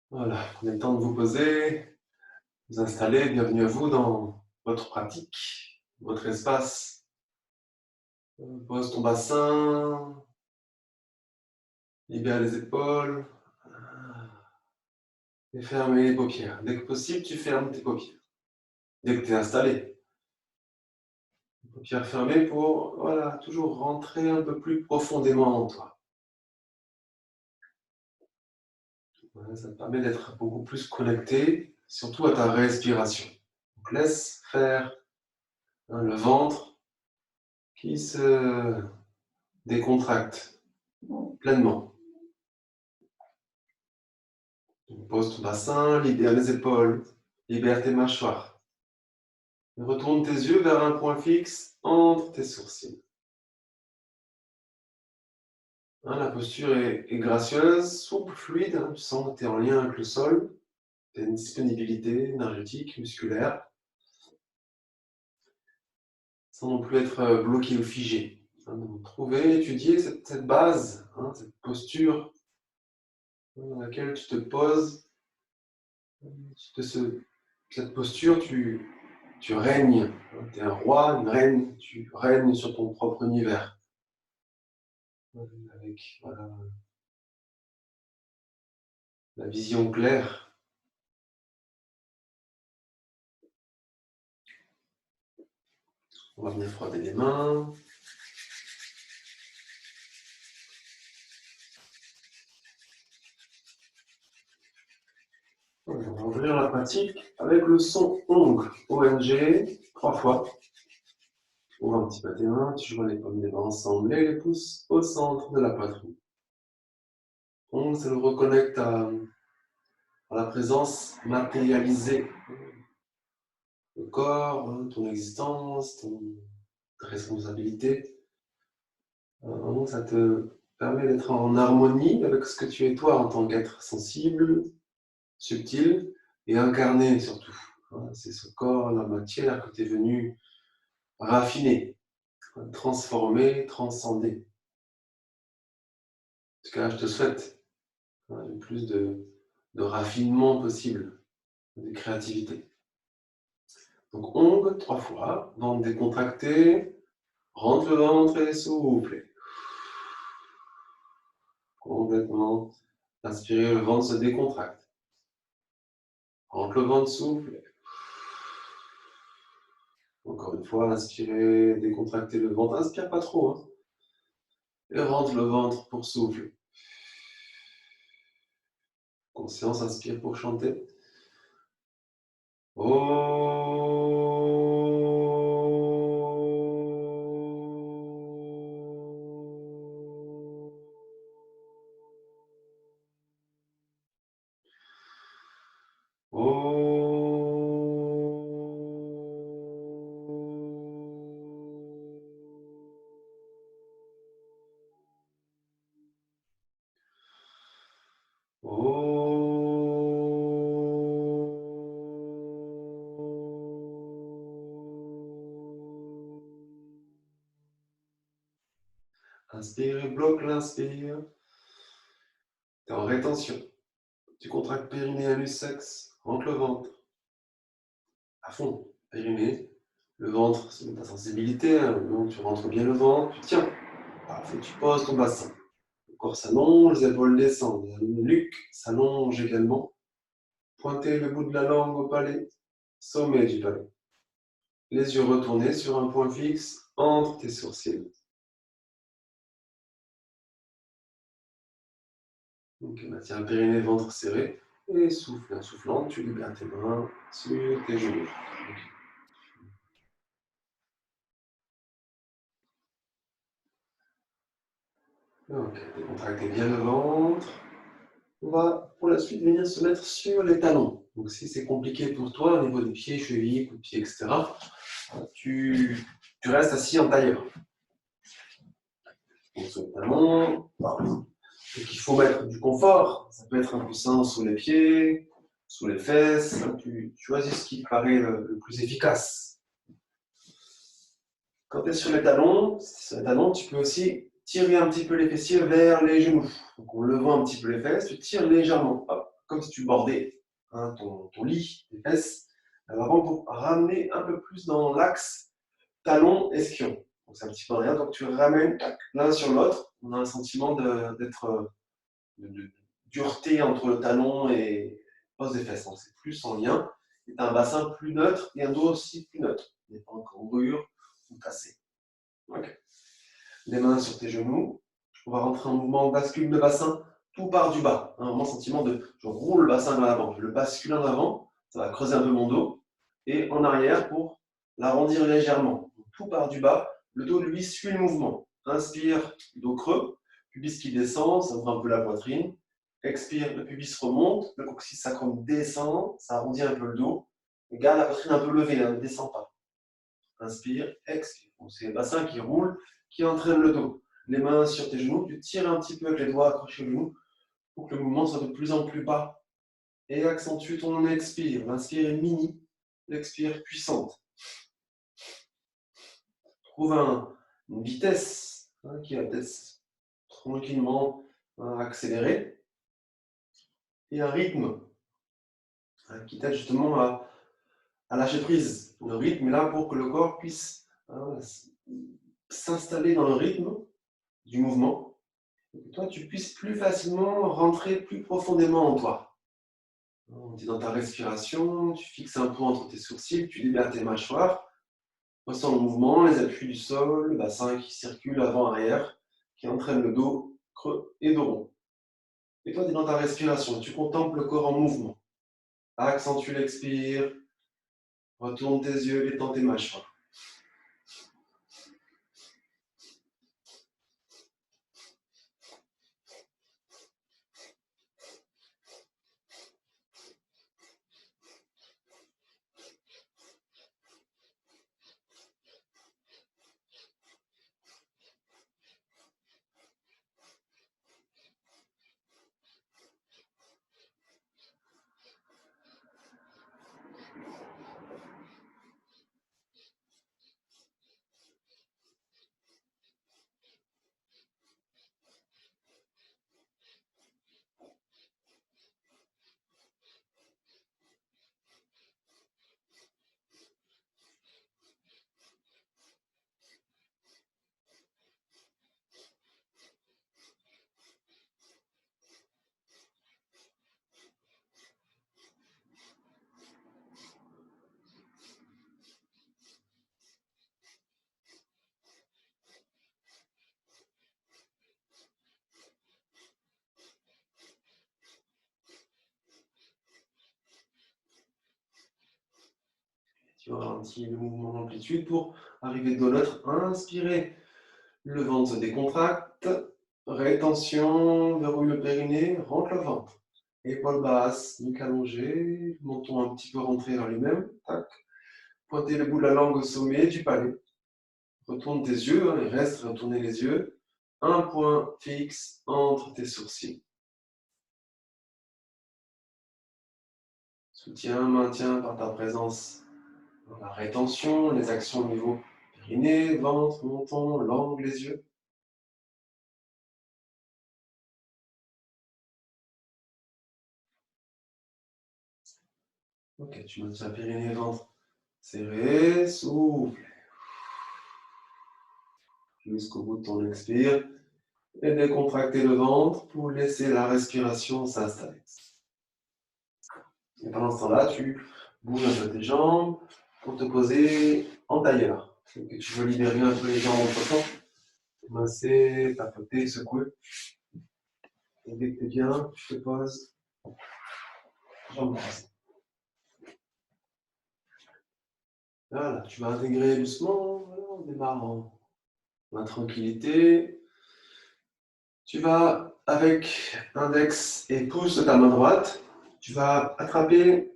Voilà, prenez le temps de vous poser, vous installer. Bienvenue à vous dans votre pratique, votre espace. Pose ton bassin, libère les épaules et fermez les paupières. Dès que possible, tu fermes tes paupières. Dès que tu es installé, les paupières fermées pour voilà, toujours rentrer un peu plus profondément en toi. Voilà, ça te permet d'être beaucoup plus connecté, surtout à ta respiration. Donc laisse faire le ventre qui se décontracte pleinement. Donc, pose ton bassin, libère les épaules, libère tes mâchoires. Et retourne tes yeux vers un point fixe entre tes sourcils. La posture est gracieuse, souple, fluide. Tu sens que tu es en lien avec le sol. Tu as une disponibilité énergétique, musculaire, sans non plus être bloqué ou figé. Donc, trouver, étudier cette base, cette posture dans laquelle tu te poses. Cette posture, tu règnes. Tu es un roi, une reine. Tu règnes sur ton propre univers. Avec voilà, la vision claire. On va venir frotter les mains. On va ouvrir la pratique avec le son ONG, O-N-G, 3 fois. Ouvre un petit peu tes mains, tu joins les paumes des mains ensemble et les pouces au centre de la poitrine. ONG, ça nous reconnecte à la présence matérialisée. Le corps, ton existence, ta responsabilité. Ça te permet d'être en harmonie avec ce que tu es toi en tant qu'être sensible, subtil et incarné surtout. C'est ce corps, la matière que tu es venu raffiner, transformer, transcender. En tout cas, je te souhaite le plus de raffinement possible, de créativité. Donc, ongle 3 fois, ventre décontracté, rentre le ventre et souffle. Complètement. Inspirez, le ventre se décontracte. Rentre le ventre, souffle. Encore une fois, inspirez, décontractez le ventre. Inspire pas trop. Et rentre le ventre pour souffler. Conscience, inspire pour chanter. Inspire et bloque l'inspire. Tu es en rétention. Tu contractes périnée, anus, sexe. Rentre le ventre. À fond. Périnée. Le ventre, c'est ta sensibilité. Donc tu rentres bien le ventre. Tu tiens. Parfait. Tu poses ton bassin. Le corps s'allonge, les épaules descendent. La nuque s'allonge également. Pointez le bout de la langue au palais. Sommet du palais. Les yeux retournés sur un point fixe entre tes sourcils. Donc, maintiens périnée, ventre serré. Et souffle. En soufflant, tu libères tes mains sur tes genoux. Ok, décontractez bien le ventre. On va pour la suite venir se mettre sur les talons. Donc si c'est compliqué pour toi au niveau des pieds, chevilles, coups de pied, etc., tu restes assis en tailleur. Donc sur les talons, donc il faut mettre du confort. Ça peut être un coussin sous les pieds, sous les fesses. Tu choisis ce qui te paraît le plus efficace. Quand tu es sur les talons, tu peux aussi tirer un petit peu les fessiers vers les genoux. Donc en levant un petit peu les fesses, tu tires légèrement. Hop. comme si tu bordais ton lit, tes fesses, à l'avant pour ramener un peu plus dans l'axe talon-esquion. Donc c'est un petit peu rien, donc tu ramènes l'un sur l'autre. On a un sentiment d'être de dureté entre le talon et pose des fesses. Donc c'est plus en lien. Et tu as un bassin plus neutre et un dos aussi plus neutre. Il n'est pas en cambrure ou cassé. Okay. Les mains sur tes genoux. On va rentrer en mouvement bascule de bassin. Tout part du bas. Un moment sentiment de je roule le bassin vers l'avant. Je le bascule en avant. Ça va creuser un peu mon dos. Et en arrière pour l'arrondir légèrement. Donc, tout part du bas. Le dos, lui, suit le mouvement. Inspire, dos creux. Pubis qui descend, ça ouvre un peu la poitrine. Expire, le pubis remonte. Le coccyx sacrum descend. Ça arrondit un peu le dos. Et garde la poitrine un peu levée, ne descend pas. Inspire, expire. C'est le bassin qui roule, qui entraîne le dos. Les mains sur tes genoux, tu tires un petit peu avec les doigts accrochés aux genoux pour que le mouvement soit de plus en plus bas. Et accentue ton expire. L'inspire est mini, l'expire puissante. Trouve une vitesse qui va peut-être tranquillement accélérer et un rythme qui t'aide justement à lâcher prise. Le rythme est là pour que le corps puisse s'installer dans le rythme du mouvement et que toi, tu puisses plus facilement rentrer plus profondément en toi. Tu es dans ta respiration, tu fixes un point entre tes sourcils, tu libères tes mâchoires, ressens le mouvement, les appuis du sol, le bassin qui circule avant-arrière, qui entraîne le dos creux et dos rond. Et toi, tu es dans ta respiration, tu contemples le corps en mouvement. Accentue l'expire, retourne tes yeux, détends tes mâchoires. Tu ralentis le mouvement d'amplitude pour arriver de l'autre. Inspirez, le ventre se décontracte. Rétention, verrouille le périnée, rentre le ventre. Épaules basses, nuque allongée, menton un petit peu rentré vers lui-même. Tac. Pointez le bout de la langue au sommet du palais. Retourne tes yeux, il reste retourner les yeux. Un point fixe entre tes sourcils. Soutien, maintien par ta présence dans la rétention, les actions au niveau périnée, ventre, menton, langue, les yeux. Ok, tu maintiens périnée, ventre serré, souffle. Jusqu'au bout de ton expire. Et décontracter le ventre pour laisser la respiration s'installer. Et pendant ce temps-là, tu bouges un peu tes jambes pour te poser en tailleur. Donc, tu veux libérer un peu les jambes entre temps. Masser, tapoter, secouer. Et dès que tu es bien, tu te poses. Jambes croisées. Voilà, tu vas intégrer doucement. Voilà, on démarre en la tranquillité. Tu vas, avec index et pouce de ta main droite, tu vas attraper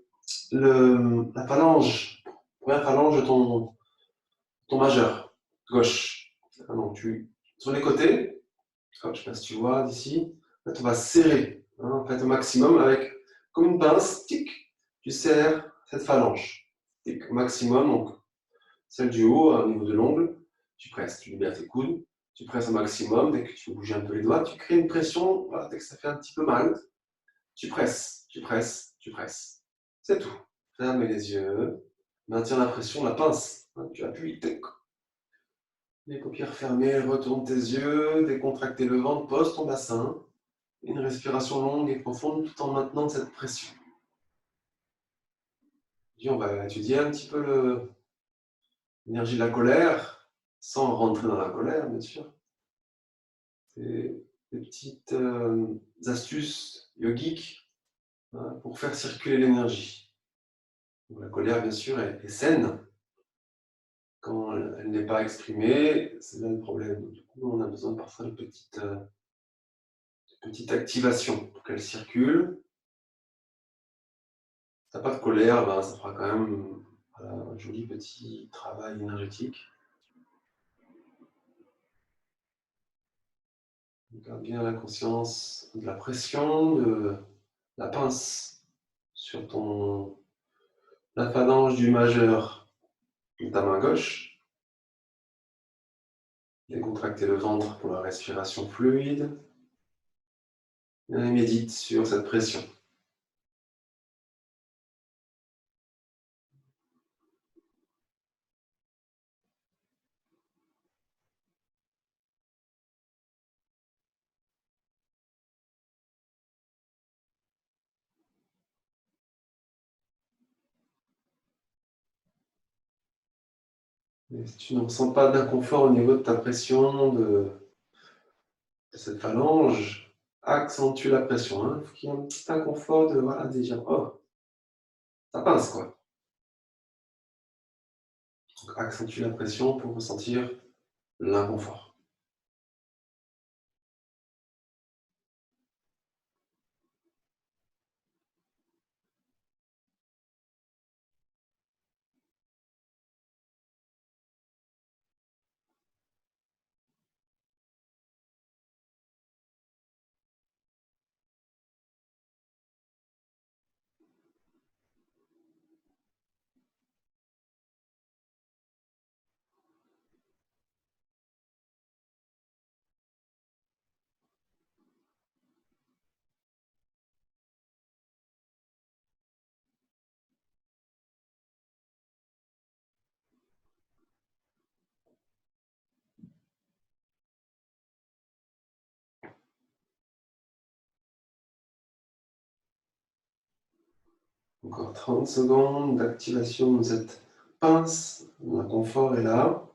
la phalange, la première phalange de ton majeur, gauche. Ah non, sur les côtés, hop, je ne sais pas si tu vois d'ici, en fait, on va serrer en fait, au maximum avec, comme une pince, tic, tu serres cette phalange. Tic, au maximum, donc celle du haut, au niveau de l'ongle, tu presses, tu libères tes coudes, tu presses au maximum, dès que tu veux bouger un peu les doigts, tu crées une pression, voilà, dès que ça fait un petit peu mal, Tu presses, tu presses, tu presses. C'est tout. Ferme les yeux. Maintiens la pression, la pince. Tu appuies. Les paupières fermées, retourne tes yeux, décontracter le ventre, pose ton bassin. Une respiration longue et profonde tout en maintenant cette pression. Puis on va étudier un petit peu l'énergie de la colère, sans rentrer dans la colère, bien sûr. C'est des petites astuces yogiques pour faire circuler l'énergie. La colère, bien sûr, est saine. Quand elle n'est pas exprimée, c'est là le problème. Du coup, on a besoin parfois de petites activations pour qu'elle circule. Si tu n'as pas de colère, ben, ça fera quand même un joli petit travail énergétique. Garde bien la conscience de la pression, de la pince sur la phalange du majeur de ta main gauche. Décontracter le ventre pour la respiration fluide. Et médite sur cette pression. Et si tu ne ressens pas d'inconfort au niveau de ta pression, de cette phalange, accentue la pression. Il faut qu'il y ait un petit inconfort de dire oh, ça pince quoi. Donc accentue la pression pour ressentir l'inconfort. Encore 30 secondes d'activation de cette pince. L'inconfort est là.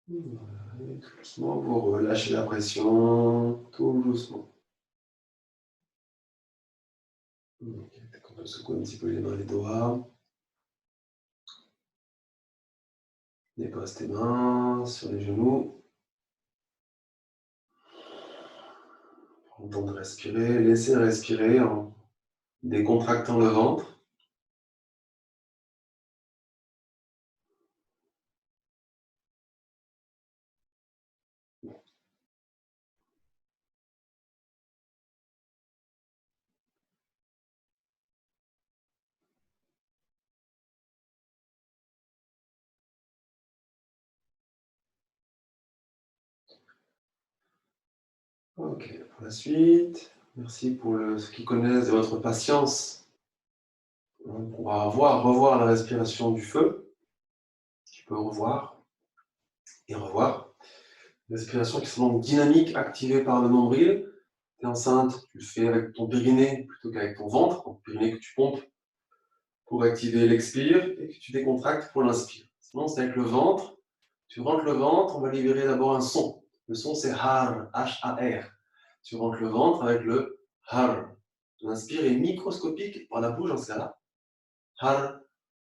Et tout doucement, vous relâchez la pression, tout doucement. On peut secouer un petit peu les mains, les doigts. Dépose tes mains sur les genoux. Prends le temps de respirer. Laissez respirer en décontractant le ventre. Ok, pour la suite, merci pour ceux qui connaissent votre patience. On va revoir la respiration du feu. Tu peux revoir et revoir. Respiration qui sont donc dynamiques, activées par le nombril. Tu es enceinte, tu le fais avec ton périnée plutôt qu'avec ton ventre. Donc, périnée que tu pompes pour activer l'expire et que tu décontractes pour l'inspire. Sinon, c'est avec le ventre. Tu rentres le ventre, on va libérer d'abord un son. Le son, c'est har, H-A-R. Tu rentres le ventre avec le har. L'inspire est microscopique par la bouche dans ce cas-là. Har,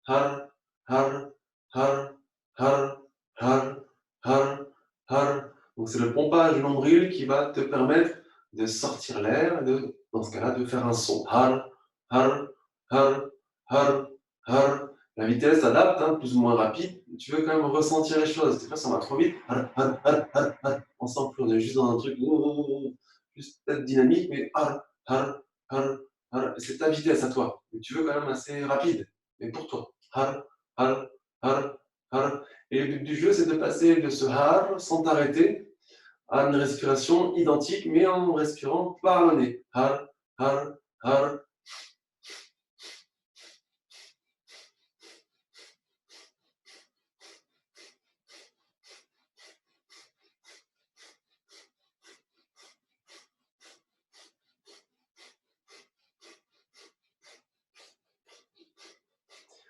har, har, har, har, har, har, har. Donc c'est le pompage du nombril qui va te permettre de sortir l'air et dans ce cas-là de faire un son. Har, har, har, har, har, La vitesse s'adapte, hein, plus ou moins rapide. Tu veux quand même ressentir les choses. Des fois, ça va trop vite. On sent plus, on est juste dans un truc juste peut-être dynamique, mais c'est ta vitesse à toi. Mais tu veux quand même assez rapide, mais pour toi. Et le but du jeu, c'est de passer de ce har sans t'arrêter à une respiration identique, mais en respirant par le nez. Har, har.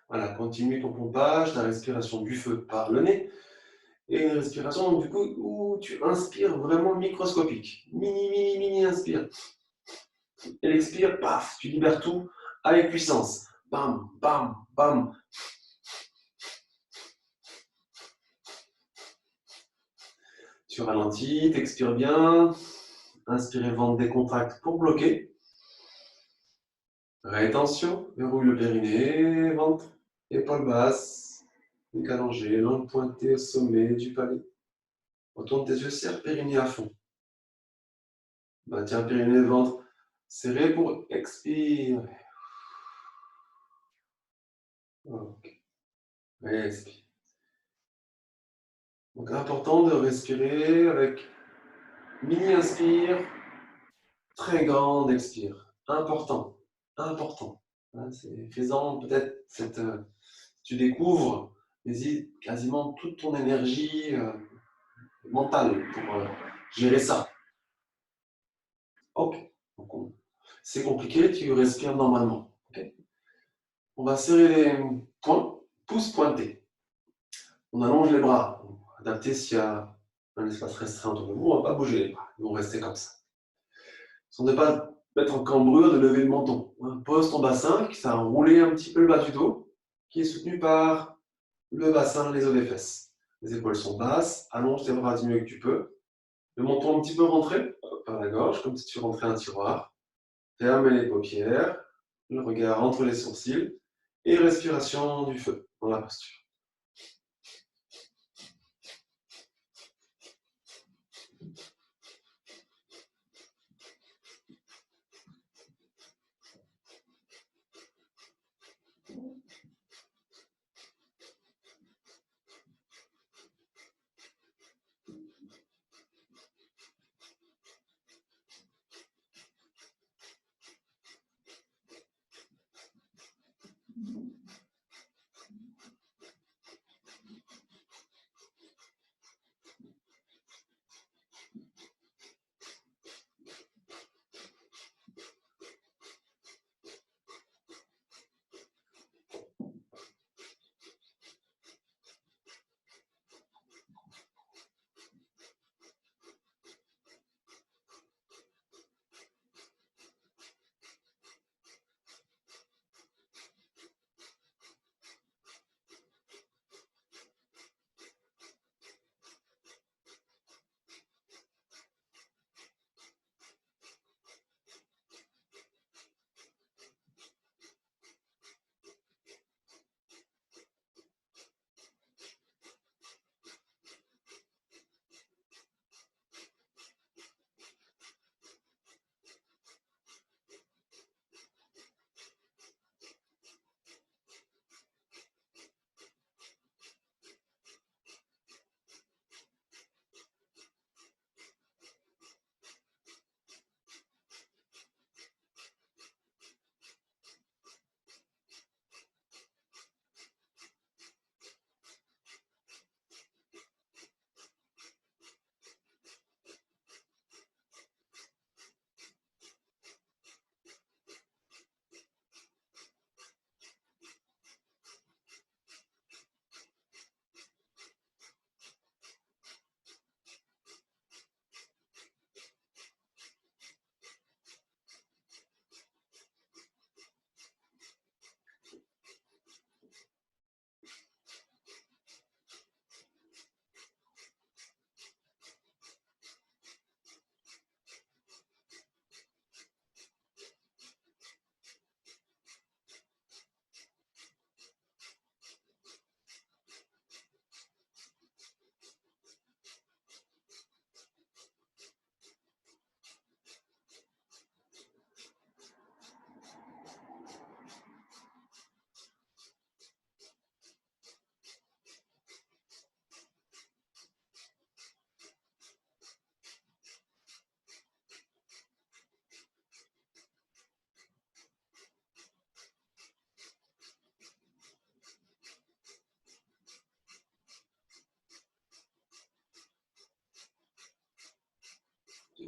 Voilà, continue ton pompage, ta respiration du feu par le nez. Et une respiration, du coup, où tu inspires vraiment microscopique. Mini inspire. Et l'expire, paf, tu libères tout avec puissance. Bam, bam, bam. Tu ralentis, t'expires bien. Inspirez, ventre décontracte pour bloquer. Rétention, verrouille le périnée, ventre, épaules basses, nuque allongée, langue pointée au sommet du palais. Retourne tes yeux, serre périnée à fond. Maintiens périnée, ventre serré pour expirer. Ok. Respire. Donc important de respirer avec mini inspire, très grande expire. Important, important. Hein, c'est faisant peut-être cette. Tu découvres quasiment toute ton énergie mentale pour gérer ça. Ok. Donc, c'est compliqué, tu respires normalement. Okay. On va serrer les poings, pouces pointés. On allonge les bras. Adapté s'il y a un espace restreint autour de vous, on ne va pas bouger les bras. Ils vont rester comme ça. Sans ne pas mettre en cambrure de lever le menton. Pose ton bassin, qui ça a roulé un petit peu le bas du dos, qui est soutenu par le bassin, les os des fesses. Les épaules sont basses, allonge tes bras du mieux que tu peux. Le menton un petit peu rentré par la gorge, comme si tu rentrais un tiroir. Ferme les paupières, le regard entre les sourcils et respiration du feu dans la posture.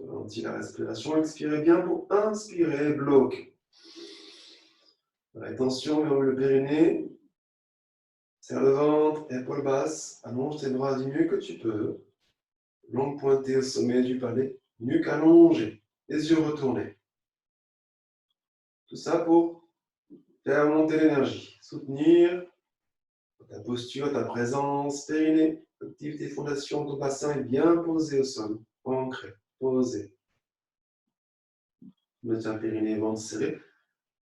Ralentis la respiration, expirez bien pour inspirer, bloc. Attention vers le périnée. Serre le ventre, épaules basses, allonge tes bras du mieux que tu peux. Langue pointée au sommet du palais, nuque allongée, les yeux retournés. Tout ça pour faire monter l'énergie, soutenir ta posture, ta présence, périnée. Active tes fondations, ton bassin est bien posé au sol, ancré, posé. Maintiens périnée, ventre serré.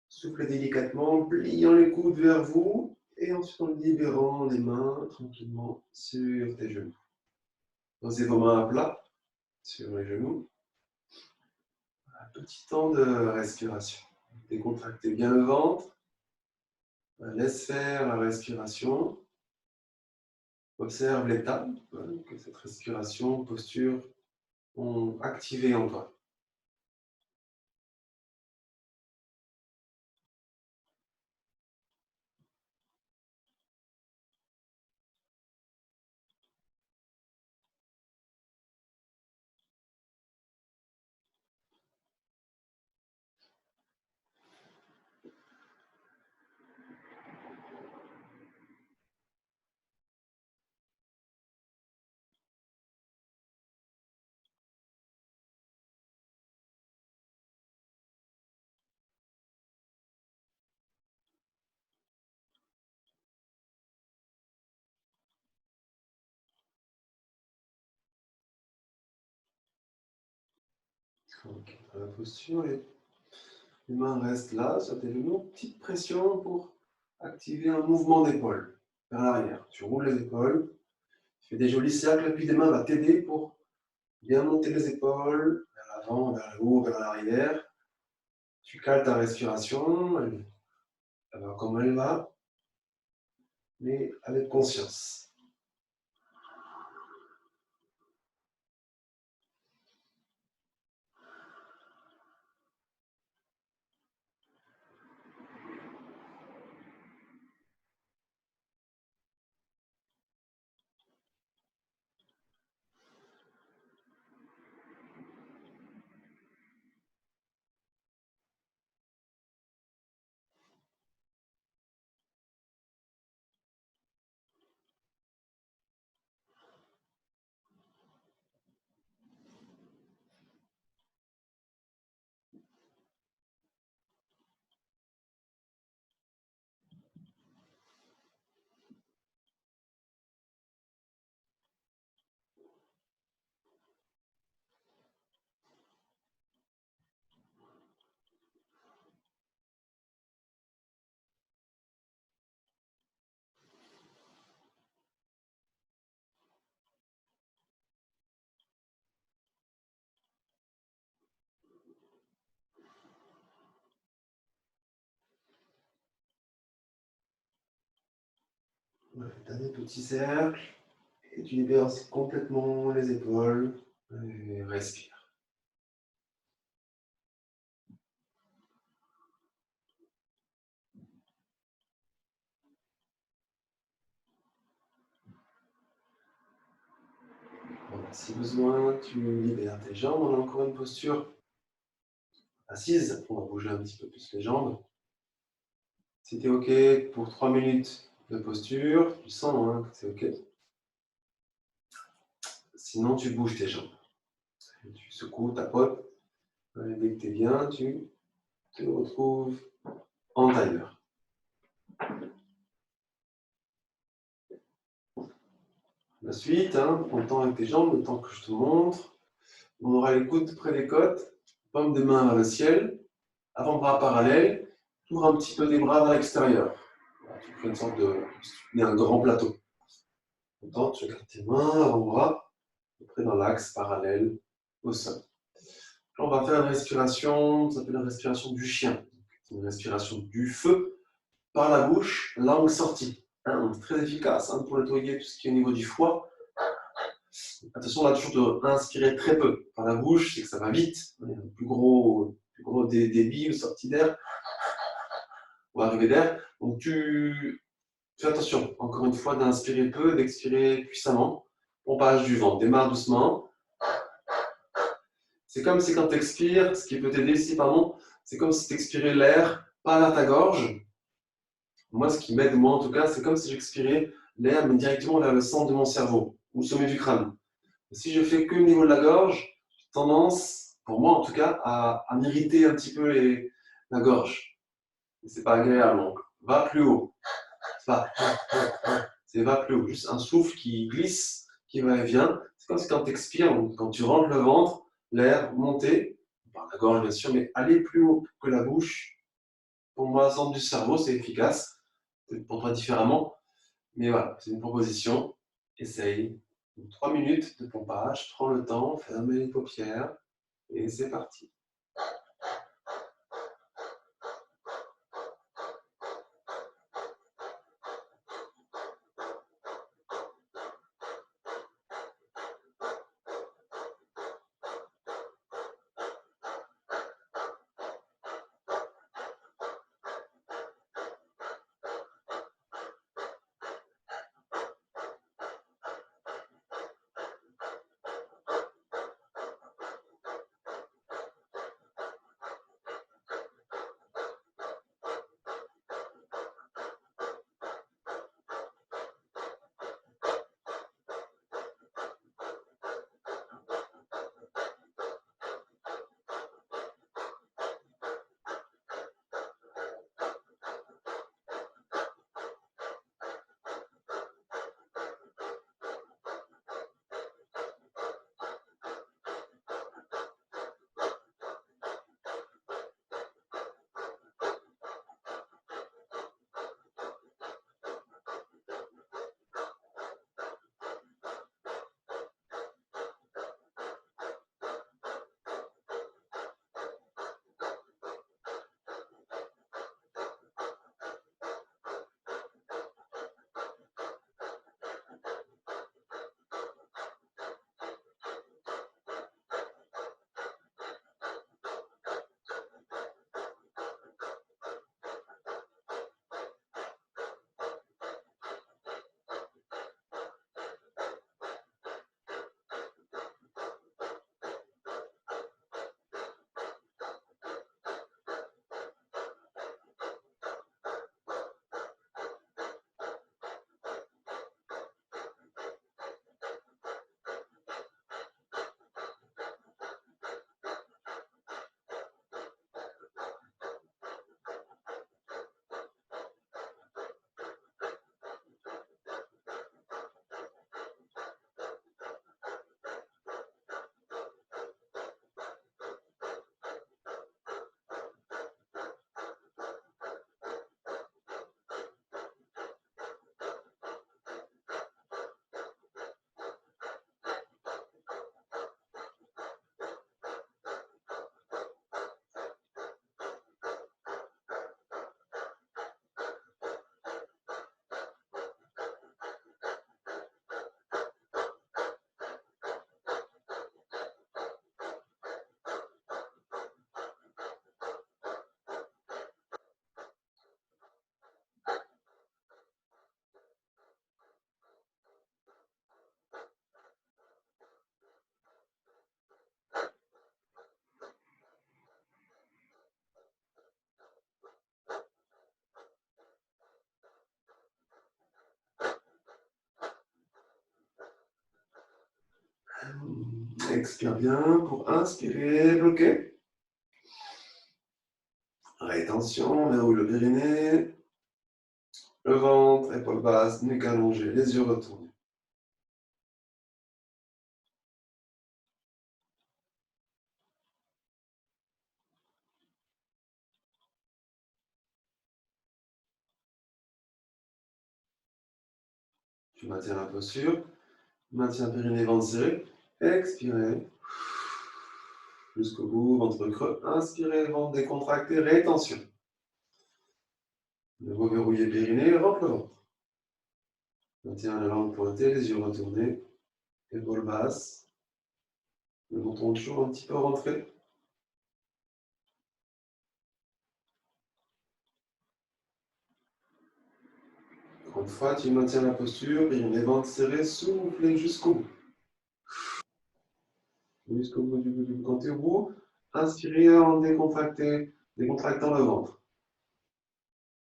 Soufflez délicatement, pliant les coudes vers vous et ensuite en libérant les mains tranquillement sur tes genoux. Posez vos mains à plat sur les genoux. Un petit temps de respiration. Décontractez bien le ventre. Laisse faire la respiration. Observe l'état que cette respiration, posture ont activé en toi. Okay. La posture, les mains restent là sur tes genoux. Petite pression pour activer un mouvement d'épaule vers l'arrière. Tu roules les épaules. Tu fais des jolis cercles, puis tes mains vont t'aider pour bien monter les épaules vers l'avant, vers le haut, vers l'arrière. Tu cales ta respiration, elle va comme elle va, mais avec conscience. Dernier petit cercle, et tu libères complètement les épaules, et respire. Voilà, si besoin, tu libères tes jambes. On a encore une posture assise. On va bouger un petit peu plus les jambes. Si tu es OK pour 3 minutes de posture, tu sens que c'est OK. Sinon, tu bouges tes jambes. Tu secoues, tapotes. Dès que tu es bien, tu te retrouves en tailleur. La suite, prends le temps avec tes jambes, le temps que je te montre. On aura les coudes près des côtes, paume des mains vers le ciel, avant-bras parallèle, tu ouvres un petit peu les bras vers l'extérieur. Tu fais une sorte de... un grand plateau. Longtemps, tu regardes tes mains, avant-bras, à peu près dans l'axe parallèle au sol. Là, on va faire une respiration, ça s'appelle une respiration du chien. C'est une respiration du feu par la bouche, langue sortie. Très efficace pour nettoyer tout ce qui est au niveau du foie. Attention, là, toujours d'inspirer très peu par la bouche, c'est que ça va vite. Il y a un plus gros débit ou sortie d'air ou arrivée d'air. Donc, tu fais attention, encore une fois, d'inspirer peu, d'expirer puissamment. Pompage du ventre. Démarre doucement. C'est comme si quand tu expires, ce qui peut t'aider ici, pardon, c'est comme si tu expirais l'air pas dans ta gorge. Moi, ce qui m'aide, moi en tout cas, c'est comme si j'expirais l'air, mais directement vers le centre de mon cerveau, ou au sommet du crâne. Si je fais que le niveau de la gorge, j'ai tendance, pour moi en tout cas, à m'irriter un petit peu la gorge. C'est pas agréable, donc va plus haut. C'est va plus haut. Juste un souffle qui glisse, qui va et vient. C'est comme si quand tu expires, quand tu rentres le ventre, l'air monter, par la gorge bien sûr, mais aller plus haut que la bouche. Pour moi, le centre du cerveau, c'est efficace. Peut-être pour toi différemment. Mais voilà, c'est une proposition. Essaye. 3 minutes de pompage, prends le temps, ferme les paupières et c'est parti. Expire bien pour inspirer, bloquer. Rétention, verrouille le périnée. Le ventre, épaules basses, nuque allongée, les yeux retournés. Tu maintiens la posture. Maintien périnée, ventre serré. Expirez. Jusqu'au bout, ventre creux. Inspirez, ventre décontracté, rétention. De nouveau verrouiller périnée, rentre le ventre. Maintiens la langue pointée, les yeux retournés. Épaules basses. Le menton toujours un petit peu rentré. Encore une fois, tu maintiens la posture, périnée, ventre serré, soufflez jusqu'au bout. Jusqu'au bout du bout du bout. Quand tu es au bout, inspirez en décontractant le ventre.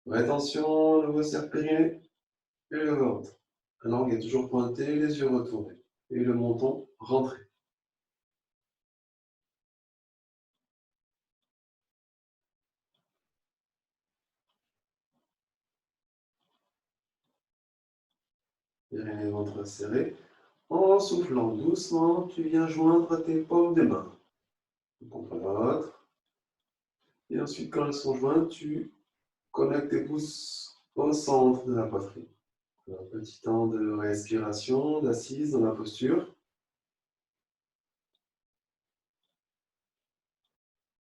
Rétention, le cercle périnée et le ventre. La langue est toujours pointée, les yeux retournés. Et le menton rentré. Périnée, ventre serré. En soufflant doucement, tu viens joindre tes paumes des mains contre l'autre. Et ensuite, quand elles sont jointes, tu connectes tes pouces au centre de la poitrine. Un petit temps de respiration, d'assise dans la posture.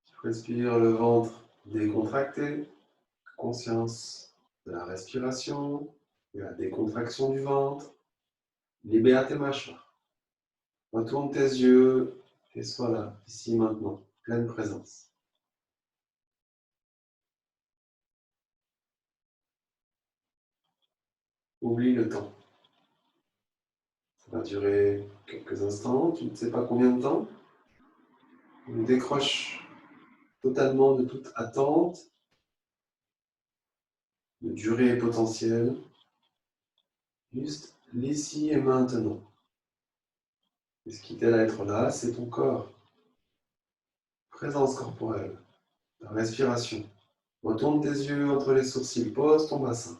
Tu respires le ventre décontracté, conscience de la respiration, de la décontraction du ventre. Libère tes mâchoires. Retourne tes yeux et sois là, ici, maintenant, pleine présence. Oublie le temps. Ça va durer quelques instants, tu ne sais pas combien de temps. Décroche totalement de toute attente, de durée potentielle. Juste l'ici et maintenant. Et ce qui t'aide à être là, c'est ton corps. Présence corporelle, ta respiration. Retourne tes yeux entre les sourcils, pose ton bassin.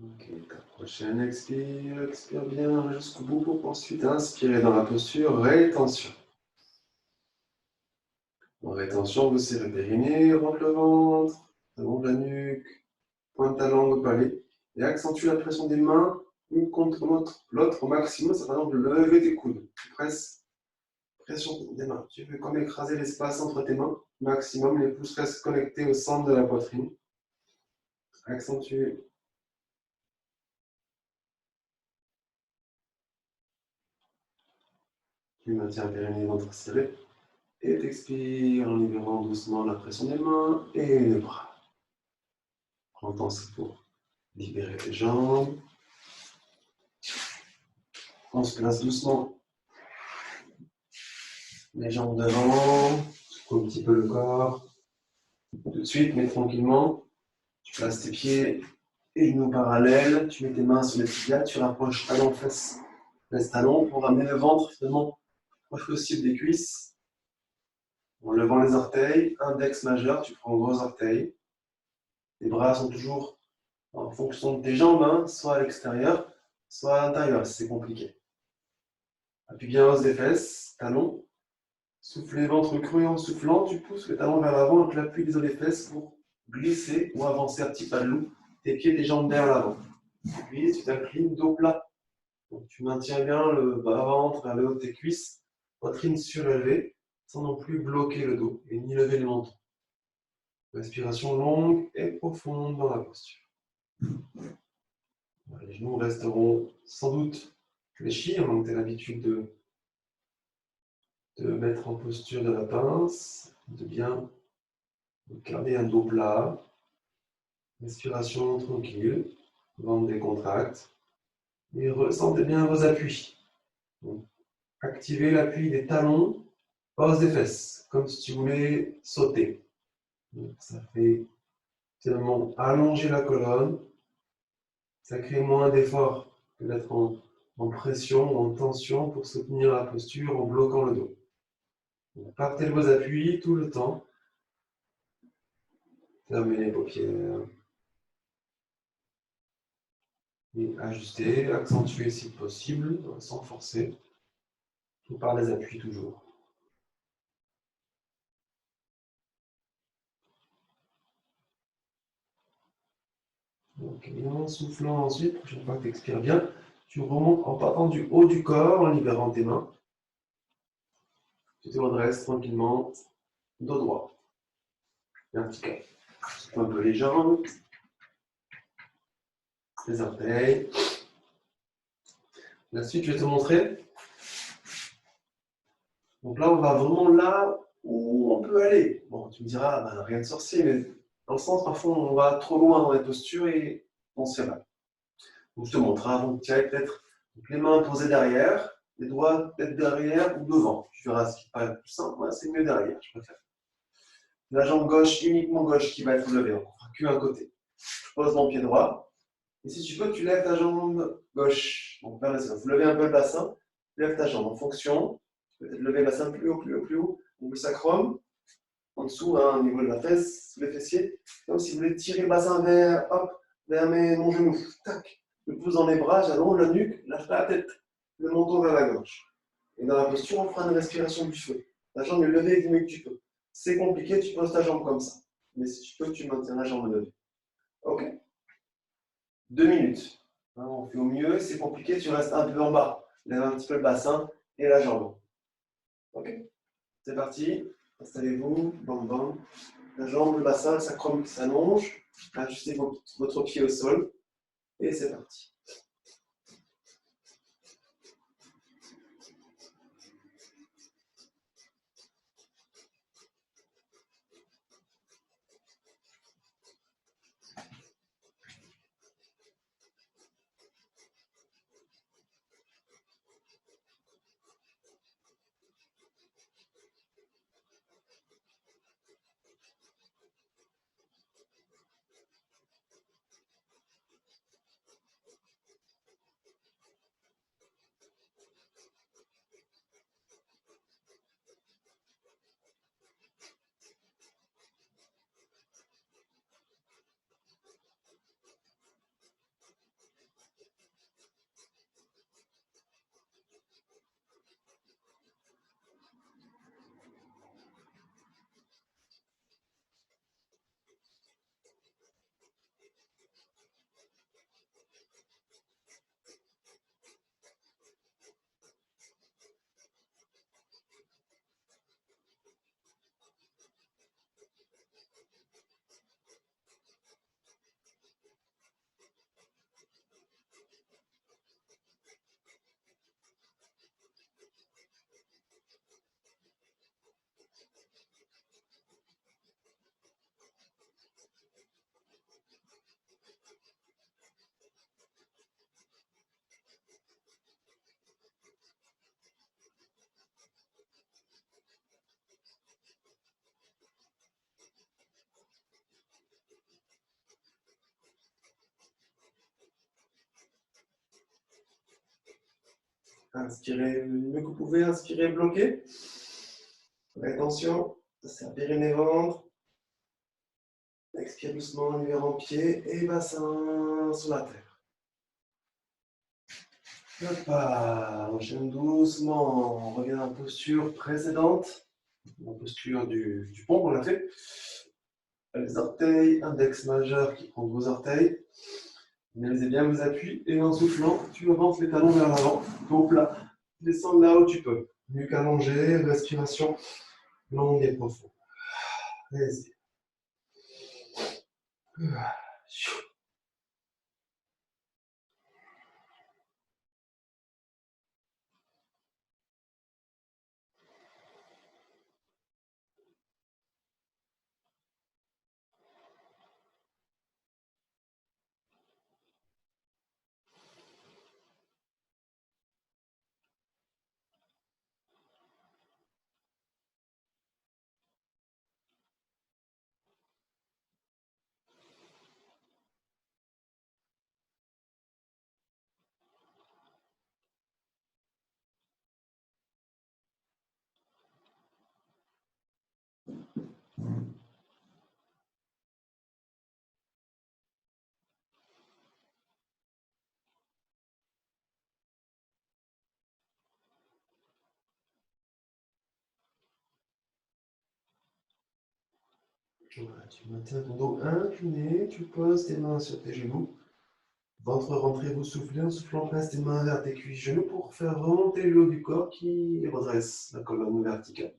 Ok, ta prochaine expire, expire bien jusqu'au bout pour ensuite inspirer dans la posture, rétention. En rétention, vous serrez le périnée, rentre le ventre, allonge la nuque, pointe ta langue au palais et accentue la pression des mains une contre l'autre. L'autre au maximum, c'est par exemple lever tes coudes. Tu presses, pression des mains. Tu veux comme écraser l'espace entre tes mains. Maximum, les pouces restent connectés au centre de la poitrine. Accentue. Tu maintiens le périnée, ventre serré. Et t'expires en libérant doucement la pression des mains et les bras. Prends ton souffle pour libérer tes jambes. On se place doucement. Les jambes devant. Secoue un petit peu le corps. Tout de suite, mais tranquillement. Tu places tes pieds et genoux parallèles. Tu mets tes mains sur les tibias. Tu rapproches talon, fesse, talon pour ramener le ventre finalement proche possible des cuisses. En levant les orteils, index majeur, tu prends gros orteil. Les bras sont toujours en fonction de tes jambes, hein, soit à l'extérieur, soit à l'intérieur, si c'est compliqué. Appuie bien hausse des fesses, talons. Souffle les ventres creux en soufflant, tu pousses le talon vers l'avant avec l'appui des os des fesses pour glisser ou avancer un petit pas de loup, tes pieds, tes jambes vers l'avant. Puis tu t'inclines dos plat. Donc, tu maintiens bien le bas-ventre vers le haut de tes cuisses, poitrine surélevée, sans non plus bloquer le dos et ni lever les menton. Respiration longue et profonde dans la posture. Les genoux resteront sans doute fléchis, donc tu as l'habitude de mettre en posture de la pince, de bien garder un dos plat. Respiration tranquille, ventre décontracte. Et ressentez bien vos appuis. Donc, activez l'appui des talons, pose des fesses, comme si tu voulais sauter. Donc, ça fait finalement allonger la colonne. Ça crée moins d'effort que d'être en pression ou en tension pour soutenir la posture en bloquant le dos. Donc, partez de vos appuis tout le temps. Fermez les paupières. Et ajustez, accentuez si possible, sans forcer. Tout par les appuis toujours. Donc, et en soufflant ensuite, prochaine fois que tu expires bien, tu remontes en partant du haut du corps, en libérant tes mains. Tu te redresses tranquillement, dos droit. Vertical. Secoue un peu les jambes, les orteils. La suite, je vais te montrer. Donc là, on va vraiment là où on peut aller. Bon, tu me diras, ben, rien de sorcier, mais dans le sens, parfois, on va trop loin dans les postures et on se fait mal. Donc, je te montre. Donc, tu as peut-être les mains posées derrière, les doigts peut-être derrière ou devant. Tu verras ce qui paraît le plus simple. Moi, c'est mieux derrière, je préfère. La jambe gauche, uniquement gauche, qui va être levée. On ne fera qu'un côté. Je pose mon pied droit. Et si tu veux, tu lèves ta jambe gauche. Donc, vers le ciel. Vous levez un peu le bassin. Lève ta jambe en fonction. Peut-être lever le bassin plus haut, plus haut, plus haut. Donc, le sacrum, en dessous, hein, au niveau de la fesse, sous les fessiers. Comme si vous voulez tirer le bassin vers, hop, vers mon genou. Tac. Le pouce dans les bras, j'allonge la nuque, lâche pas la tête. Le menton vers la gauche. Et dans la posture, on fera une respiration du feu. La jambe est levée du mieux que tu peux. C'est compliqué, tu poses ta jambe comme ça. Mais si tu peux, tu maintiens la jambe levée. Ok? 2 minutes. Hein, on fait au mieux. C'est compliqué, tu restes un peu en bas. Lève un petit peu le bassin et la jambe. Ok? C'est parti. Installez-vous. Bam, bam. La jambe, le bassin, le sacrum qui s'allonge. Ajustez votre pied au sol. Et c'est parti. Inspirez le mieux que vous pouvez, inspirez, bloquez. Faites attention, serpez les ventre. Expire doucement, numéro en pied et bassin sur la terre. Hop, enchaîne doucement, on revient en posture précédente, en posture du pont qu'on a fait. Les orteils, index majeur qui prend vos orteils. Analysez bien vos appuis et en soufflant, tu avances les talons vers l'avant, dos plat. Descends là où tu peux. Nuque allongée, respiration longue et profonde. Vas-y. Voilà, tu maintiens ton dos incliné, tu poses tes mains sur tes genoux. Ventre rentré, vous soufflez, en soufflant, passe tes mains vers tes cuisses, genoux pour faire remonter le haut du corps qui redresse la colonne verticale.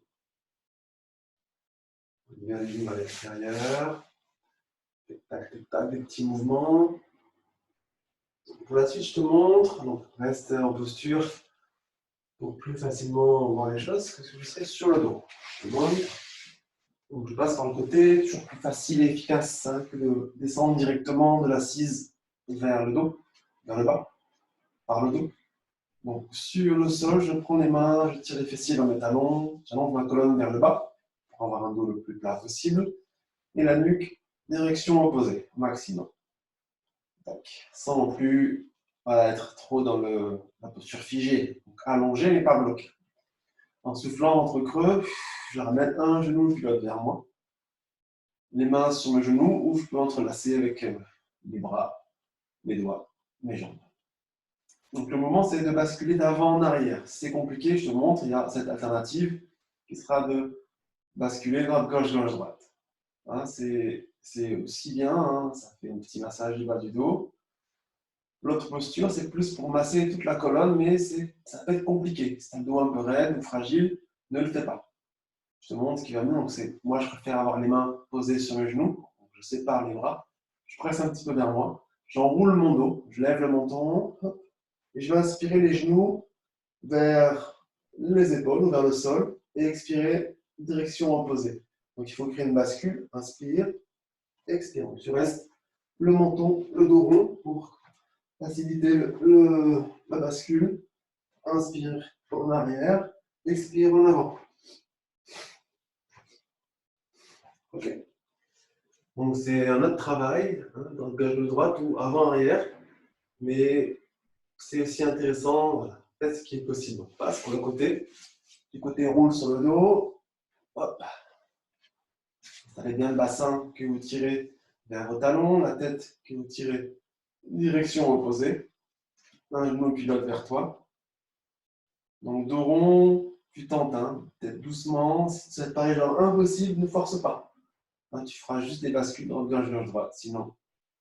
On y vient les genoux à l'extérieur. Tac, tac, tac, des petits mouvements. Pour la suite, je te montre. Donc, reste en posture pour plus facilement voir les choses, parce que je serai sur le dos. Je te montre. Donc, je passe par le côté, toujours plus facile et efficace que de descendre directement de l'assise vers le dos, vers le bas, par le dos. Donc, sur le sol, je prends les mains, je tire les fessiers vers mes talons, j'allonge ma colonne vers le bas pour avoir un dos le plus plat possible, et la nuque, direction opposée, au maximum. Tac. Sans non plus être trop dans la posture figée, donc allongée mais pas bloquée. En soufflant entre creux, je ramène un genou puis l'autre vers moi. Les mains sur mes genoux ou je peux entrelacer avec les bras, mes doigts, mes jambes. Donc le moment, c'est de basculer d'avant en arrière. Si c'est compliqué, je te montre, il y a cette alternative qui sera de basculer droite, gauche, gauche, droite. Hein, c'est aussi bien, hein, ça fait un petit massage du bas du dos. L'autre posture, c'est plus pour masser toute la colonne, mais ça peut être compliqué. Si tu as le dos un peu raide ou fragile, ne le fais pas. Je te montre ce qui va mieux. Donc moi, je préfère avoir les mains posées sur mes genoux. Donc, je sépare les bras. Je presse un petit peu vers moi. J'enroule mon dos. Je lève le menton. Hop, et je vais inspirer les genoux vers les épaules ou vers le sol. Et expirer, direction opposée. Donc, il faut créer une bascule. Inspire, expire. Donc, tu restes le menton, le dos rond pour faciliter la bascule. Inspire en arrière. Expire en avant. Ok. Donc c'est un autre travail, hein, dans le gauche-droite ou avant-arrière, mais c'est aussi intéressant, voilà, faites ce qui est possible. On passe pour le côté, du côté roule sur le dos, hop, installez bien le bassin que vous tirez vers vos talons, la tête que vous tirez direction opposée, un genou puis l'autre vers toi. Donc dos rond, tu tentes, hein, peut-être doucement, si ça te paraît genre impossible, ne force pas. Hein, tu feras juste des bascules dans gauche-droite, sinon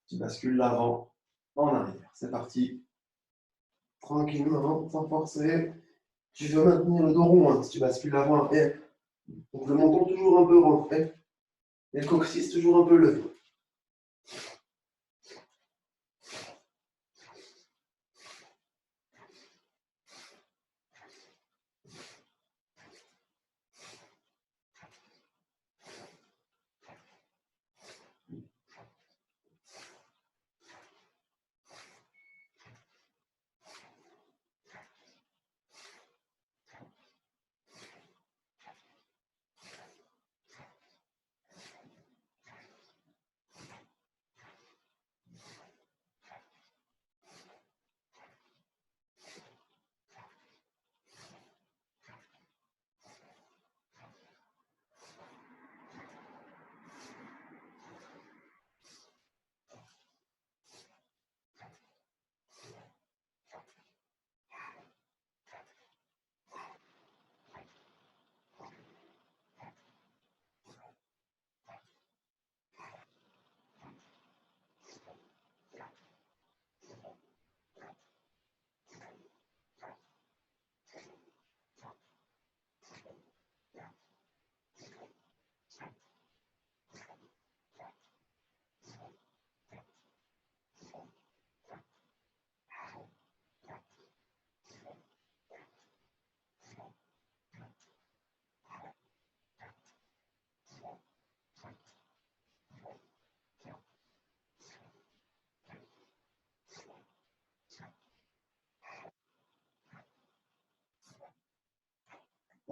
tu bascules l'avant en arrière. C'est parti. Tranquillement, sans forcer. Tu veux maintenir le dos rond, hein, si tu bascules l'avant. Donc le menton toujours un peu rond. Et le coccyx toujours un peu levé.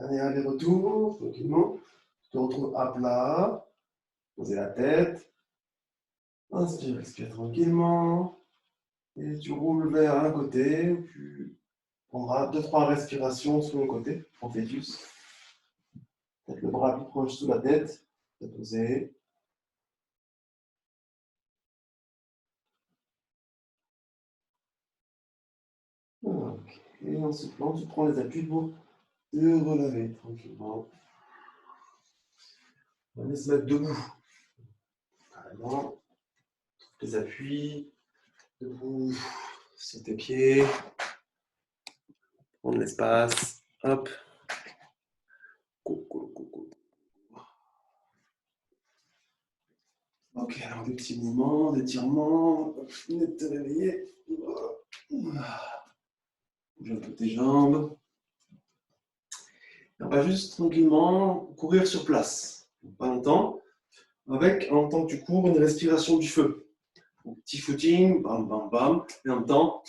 Dernier aller-retour, tranquillement. Tu te retrouves à plat. Posez la tête. Inspire, expire tranquillement. Et tu roules vers un côté. Tu prendras 2-3 respirations sur le côté, en fœtus. Peut-être le bras plus proche sous la tête. Posé. Ok. Et en soufflant, tu prends les appuis pour te relever tranquillement. On va aller se mettre debout. Carrément. Les appuis. Debout. Sur tes pieds. Prendre l'espace. Hop. Ok, alors des petits mouvements, d'étirements. Venez de te réveiller. Bouge un peu tes jambes. On va juste tranquillement courir sur place. Pas longtemps. Avec, en temps que tu cours, une respiration du feu. Donc, petit footing, bam, bam, bam. Et en même temps,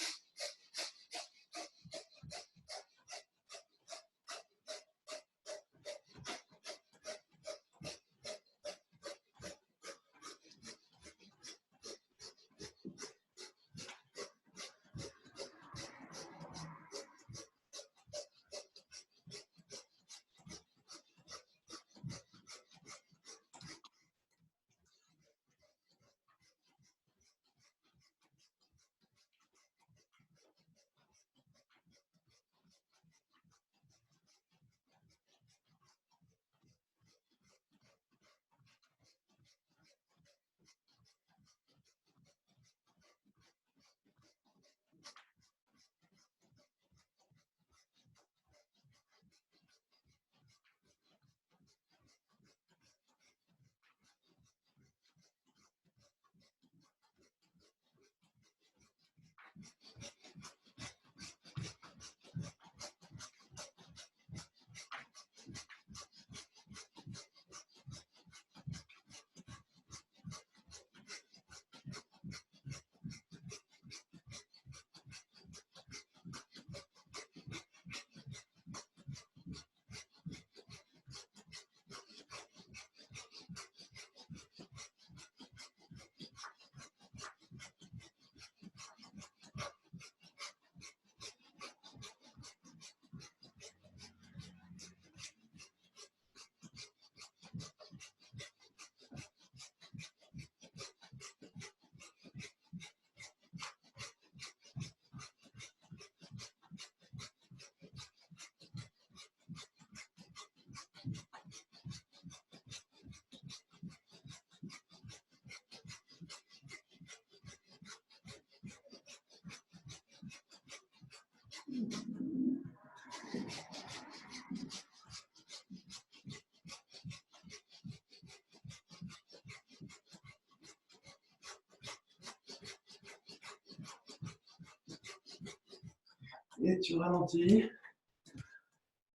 et tu ralentis.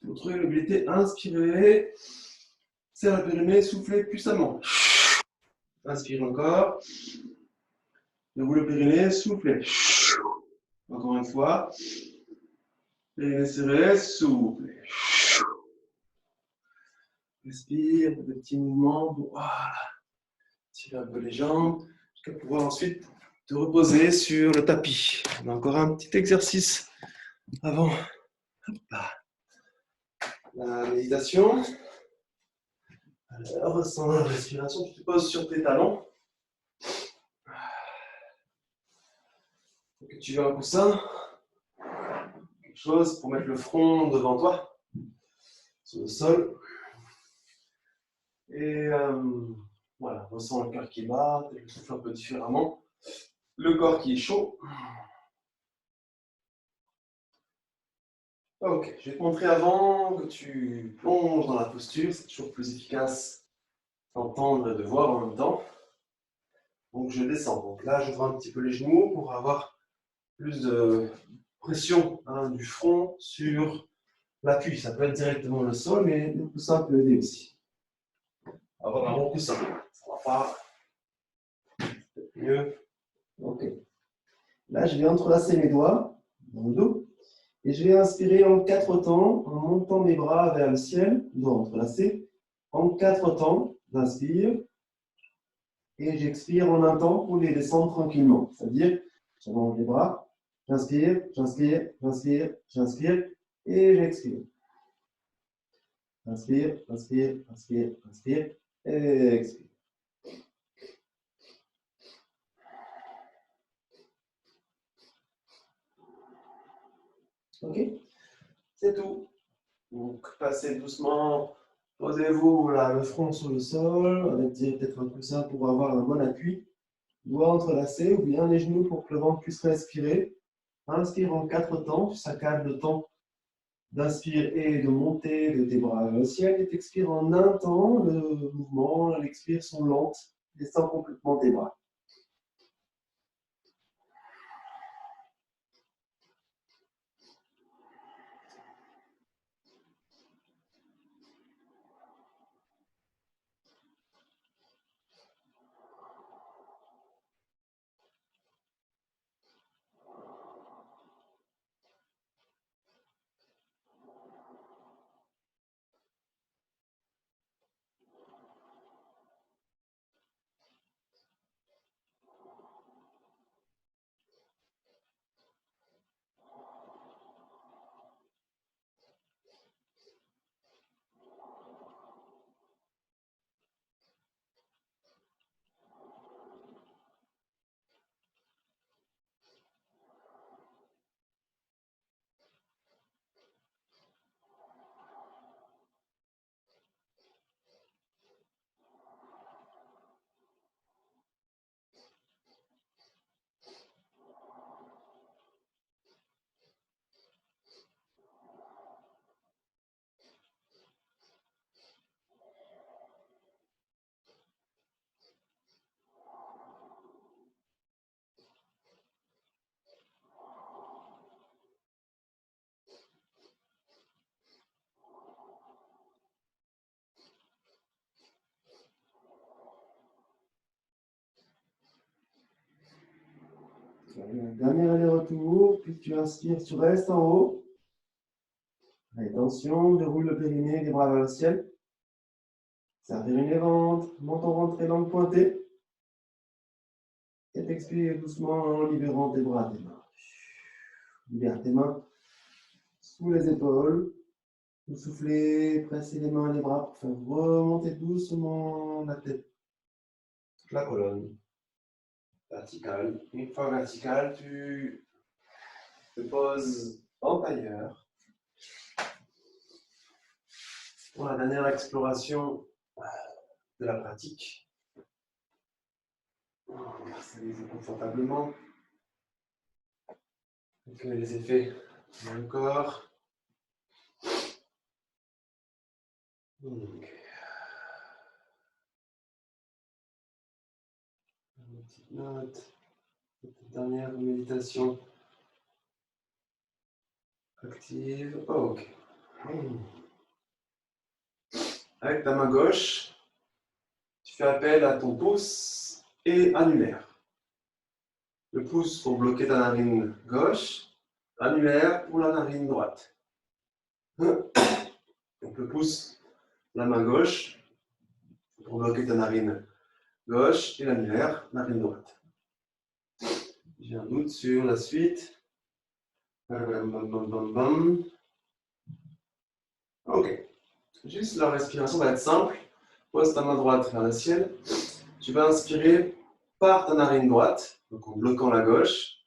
Votre mobilité, inspirez. Serre le périnée, soufflez puissamment. Inspire encore. Debout le périnée, soufflez. Encore une fois. Périnée serré, soufflez. Respire, des petits mouvements. Voilà. Tire un peu les jambes jusqu'à pouvoir ensuite te reposer sur le tapis. On a encore un petit exercice avant la méditation. Alors, ressens la respiration, tu te poses sur tes talons. Et tu veux un coussin, quelque chose pour mettre le front devant toi, sur le sol. Et voilà, ressens le cœur qui bat, le souffle un peu différemment. Le corps qui est chaud. Ok, je vais te montrer avant que tu plonges dans la posture, c'est toujours plus efficace d'entendre et de voir en même temps. Donc je descends. Donc là, j'ouvre un petit peu les genoux pour avoir plus de pression du front sur l'appui. Ça peut être directement le sol, mais le coussin peut aider aussi. Avoir un bon coussin. Ça va pas. Peut-être mieux. Ok. Là, je vais entrelacer mes doigts dans le dos Et je vais inspirer en 4 temps, en montant mes bras vers le ciel, doigts entrelacés. En 4 temps, j'inspire. Et j'expire en un temps pour les descendre tranquillement. C'est-à-dire, j'allonge les bras, j'inspire, j'inspire, j'inspire, j'inspire, et j'expire. Inspire, inspire, inspire, inspire, et expire. Ok? C'est tout. Donc, passez doucement. Posez-vous là, le front sur le sol, avec peut-être un coussin pour avoir un bon appui. Doigts entrelacés ou bien les genoux pour que le ventre puisse respirer. Inspire en 4 temps, tu saccades le temps d'inspire et de monter de tes bras vers le ciel et t'expires en un temps. Le mouvement, l'expire sont lentes. Descends complètement tes bras. Dernier aller-retour, puis tu inspires, tu restes en haut. Attention, déroule le périnée, les bras vers le ciel. Serre les ventre, menton rentré, langue pointée. Et t'expires doucement en libérant tes bras, tes mains. Libère tes mains sous les épaules. Vous soufflez, pressez les mains et les bras pour faire remonter doucement la tête. La colonne. Verticale. Une fois verticale, tu te poses en tailleur. Pour la dernière exploration de la pratique. Installez-vous confortablement. Accueillez les effets dans le corps. Okay. Une petite note. Cette dernière méditation active. Oh, ok. Avec ta main gauche, tu fais appel à ton pouce et annulaire. Le pouce pour bloquer ta narine gauche, annulaire pour la narine droite. Donc le pouce, la main gauche, pour bloquer ta narine gauche et l'annulaire, narine droite. J'ai un doute sur la suite. Ok. Juste la respiration va être simple. Pose ta main droite vers le ciel. Tu vas inspirer par ta narine droite, donc en bloquant la gauche.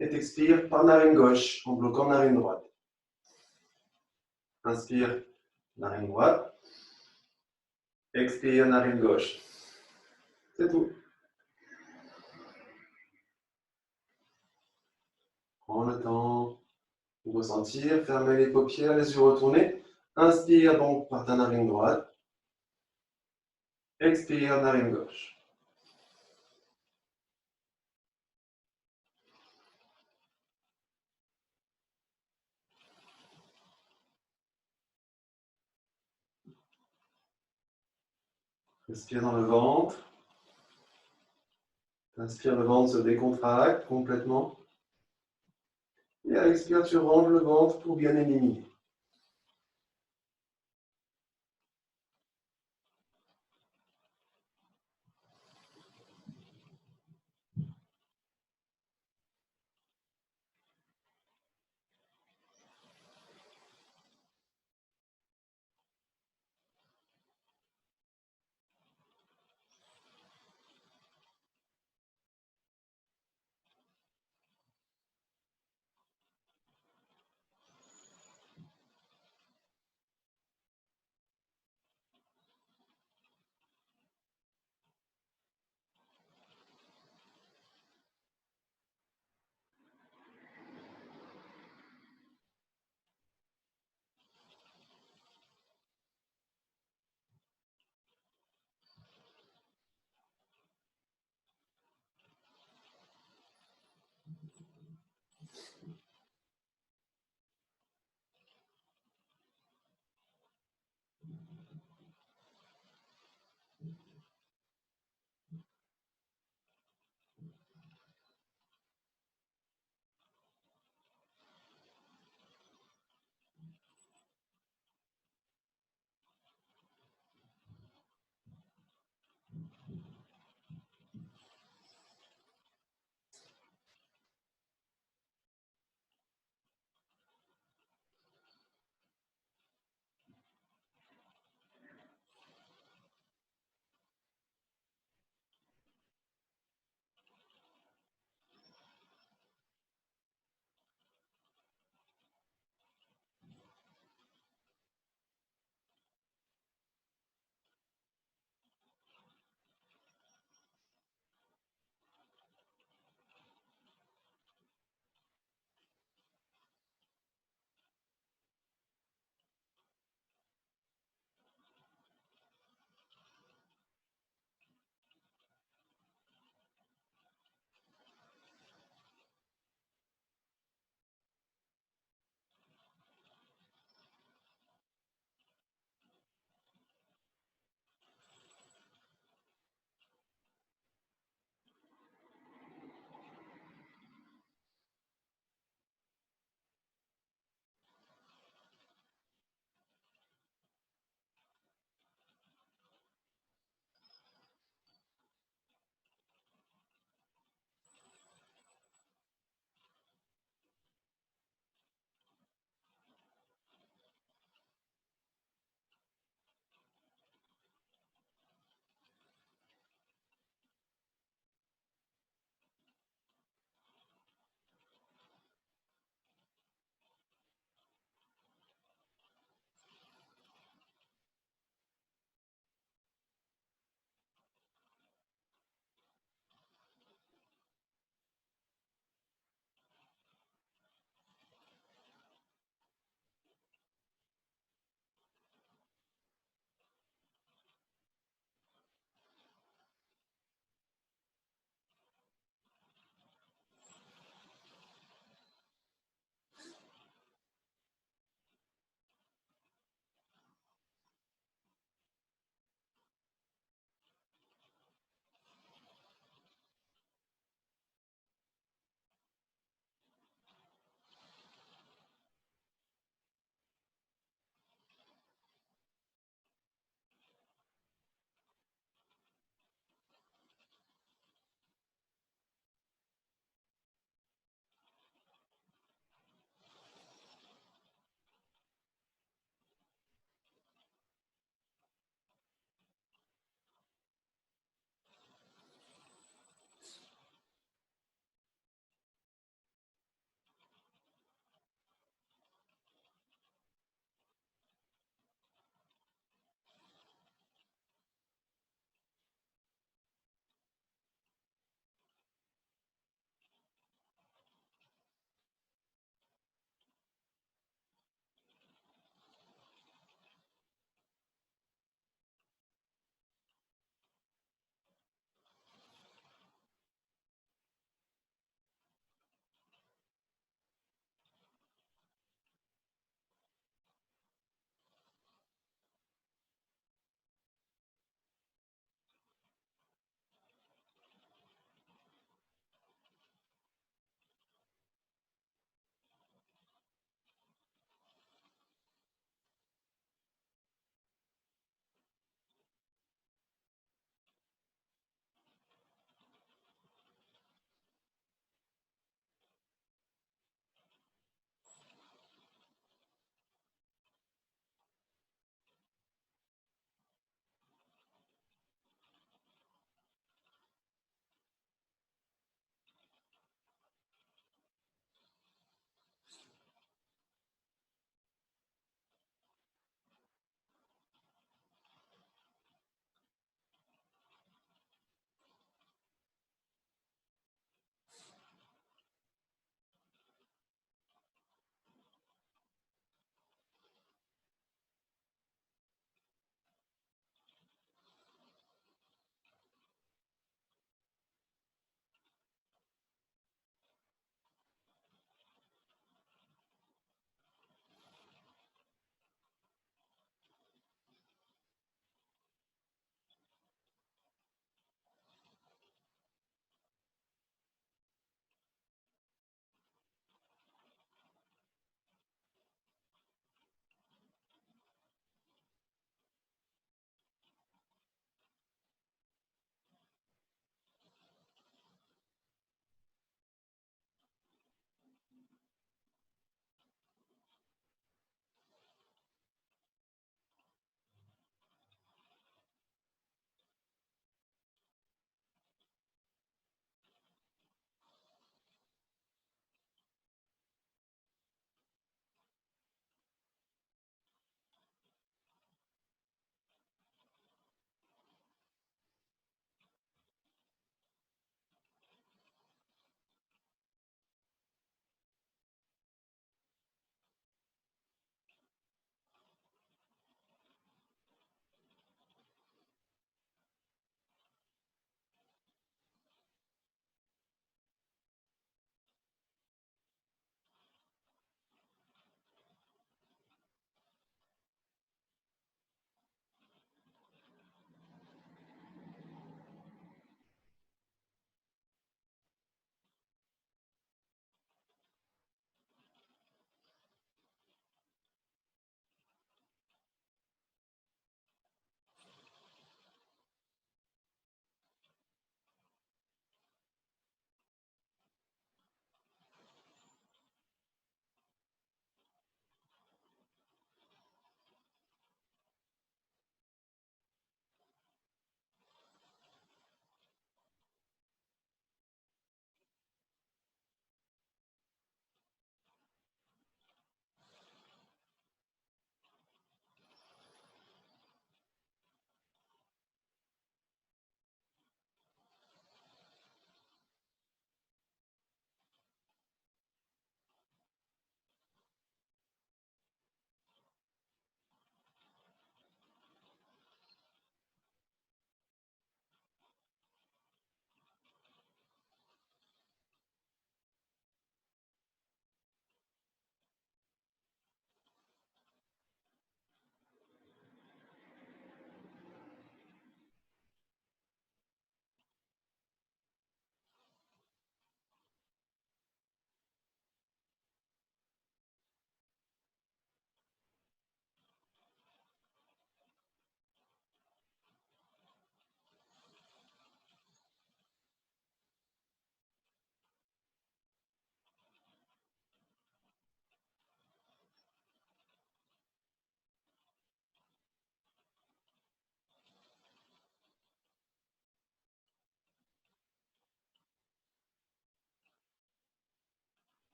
Et t'expires par narine gauche, en bloquant narine droite. Inspire, narine droite. Expire, narine gauche. C'est tout. Prends le temps pour ressentir. Fermez les paupières, les yeux retournés. Inspire donc par ta narine droite. Expire, narine gauche. Respire dans le ventre. Inspire, le ventre se décontracte complètement. Et à l'expire, tu ranges le ventre pour bien éliminer.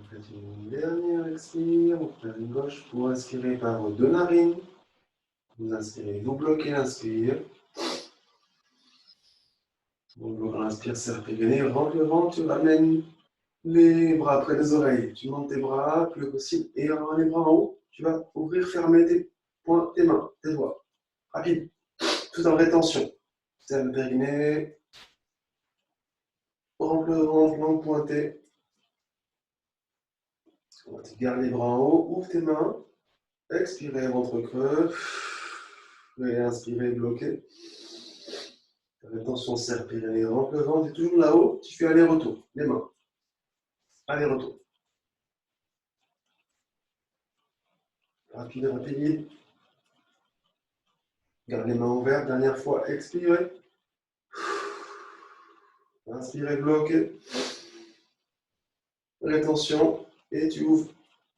faites une dernière expire, vous prenez une gauche pour inspirer par vos deux narines. Vous inspirez, vous bloquez l'inspire. Donc, on inspire, serre Pyrénées, rentre le ventre, tu ramènes les bras près des oreilles. Tu montes tes bras le plus possible et en les bras en haut. Tu vas ouvrir, fermer tes poings, tes mains, tes doigts. Rapide, tout en rétention. Serre le périnée. Rentre le ventre, langue pointée. Garde les bras en haut, ouvre tes mains. Expirez, ventre creux. Et inspirez, bloquez. Rétention, serre Pyrénées, rentre le ventre. Et toujours là-haut, tu fais aller-retour. Les mains. Aller-retour. Rapide, rapide. Garde les mains ouvertes. Dernière fois, expirez. Inspirez, bloquez. Rétention. Et tu ouvres.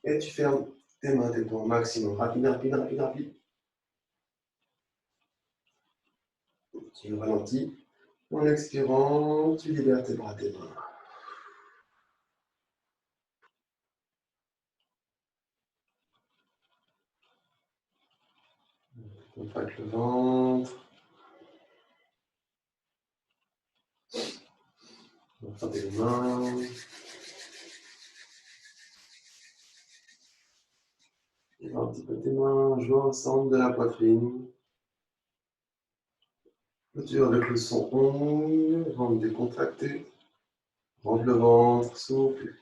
Et tu fermes tes mains, tes poings. Maximum. Rapide, rapide, rapide, rapide. Tu ralentis. En expirant, tu libères tes bras, tes mains. Contracte le ventre. On va les mains. Et un petit peu tes mains, joint au centre de la poitrine. Clôture avec le son ONG, ventre décontracté. Rentre le ventre, souple.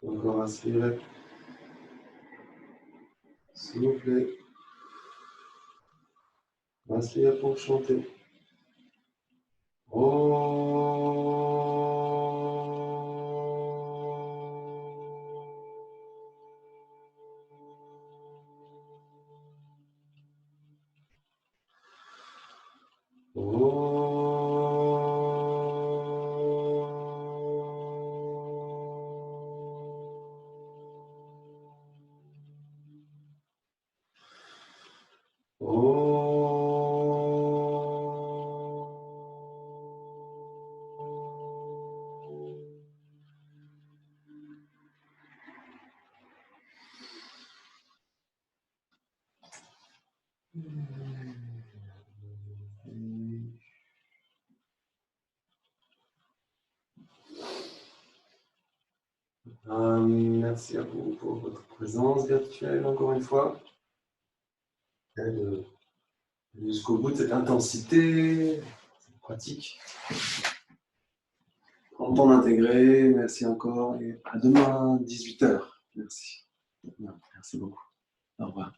Encore inspirez. Soufflez. Inspire pour chanter. Merci à vous pour votre présence virtuelle, encore une fois. Jusqu'au bout de cette intensité, cette pratique. Prends le temps d'intégrer. Merci encore et à demain, 18 h. Merci. Merci beaucoup. Au revoir.